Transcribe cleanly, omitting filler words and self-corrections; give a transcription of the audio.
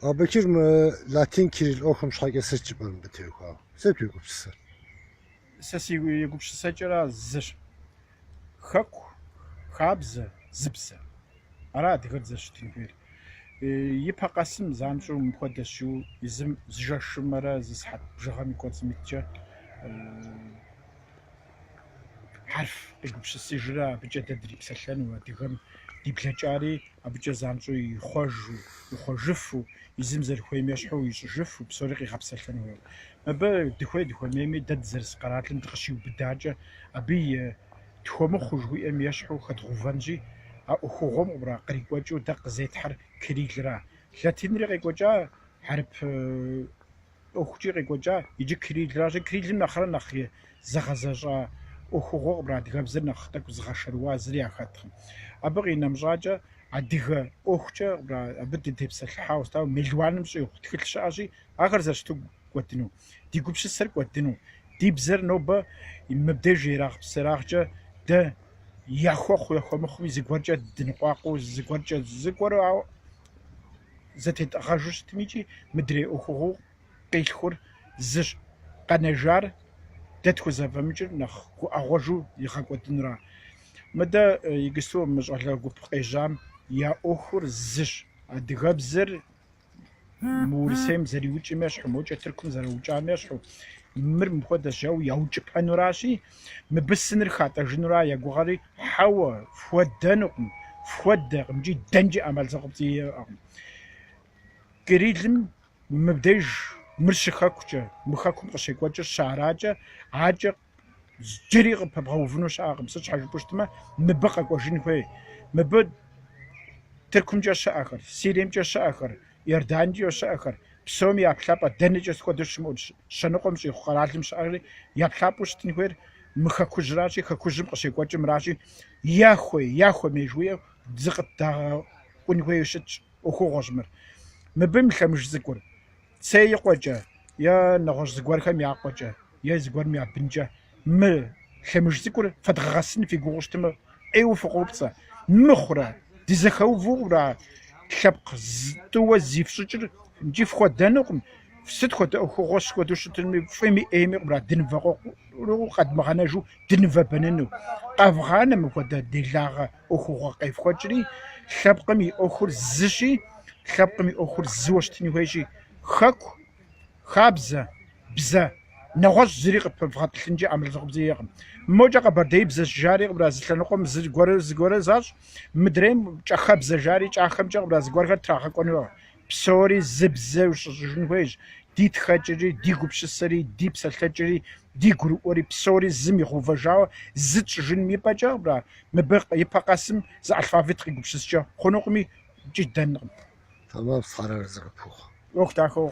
Abekir Latin Kiril okum şage seçip bitiyor ha. Sepki kupçusu. Sesi yegupşısaçara zır. Haku, habze, zıpse. Ara dikkat zırştın bir. Yipakasım zamşu mukaddeşu izim zjaşımara zishat bjagami kotmitça. Harf yegupşısı jira bıca tedrip selhen ve digam diplaçari abıca zamşu yxoju yxojifu izim zerxuymyaşhu yxojifu psoriqi xapselhen ve. Aba dixwe memi dad zers qaratlın tıqşiu bidaca abi تخوم خجوي أم يشحو خدغوفانجي أخوهم برا قريب وجو دق زيت حر كريجرا لاتين ريق وجا حرب أخوجي ريق وجا يجي كريجرا جي كريجل نخرا نخي زغزجا أخوغو برا دغاب زر نخدك زغشروا زريا خاتخم أبغي نمجاجا عديغا أخوجا برا أبدي تبسل حاوس تاو ملوان مشي تخل شاجي آخر زرشتو قوتنو ديقوبش السر قوتنو دي بزر نوبا مبدا جيراغ بسراغجا ده يخو مخوي زغورجا دنقاقو زغورا زتت اخاجوش تميجي مدري اخو قيلخور زج قنجار دتخو زفمجر نخ كو اغوجو يخاكو دنرا مدا يقسو مجعلا غوب قيجام يا اخور زج ادغبزر مورسيم زريوچ مش حموچ تركم زريوچ مش مر مخد جاو يوج بانوراشي مبسنر خاطر جنورا يا غوري حوا فودنقم فودق مجي دنجي عمل زقبتي قريلم مبدج مرشخاكوچا مخاكم قشيكوچا شاراجا عاجا جريغ ببغوفنو شاغم سچ حاجه بوشتما مبقى كوجين خوي مبد تركم جاش اخر سيريم جاش اخر يردانجي وش اخر بسومي يابلابا دنجس خودش موش شنقم شي خرالم شاغلي يابلابوش تنخير مخاكوجراشي خاكوجم قشيكوچ مراشي ياخوي ميجوي زقت دا كونخوي شت اوخوغمر مبم خمش زكور سي قوجا يا نغش زكور خم يا قوجا يا زكور ميا بنجا م خمش زكور فتغسن في غوشتم ايو فقوبصا مخرا ديزخو فورا شبق تو زيفشجر نجيف خو دانقم فسد خو خوغش خو دوشتن فيمي ايمي برا دنفقو رو قد مغناجو دنفا بننو افغان مكودا ديلاغ اوخو قيف خوجري شبقمي اوخر زشي خبقمي اوخر زوشتني ويجي خاكو خابزه بزا نغش زريق بفغطلنجي عمل زغبزيغم موجا قبردي بزا جاري برازل نقوم زغور زاج مدريم چخب زجاري چخم جا براز غور تراخ كونو بسوري زبزه وشجنويج ديت خاجري دي غوبشسري دي بسلتجري دي غوري بسوري زمي خوفجاو زت جن مي باجا برا مبق يبقاسم ز الفافيت غوبشسجا خنوقمي جدا Tamam, sarar zıpı. وقت اخو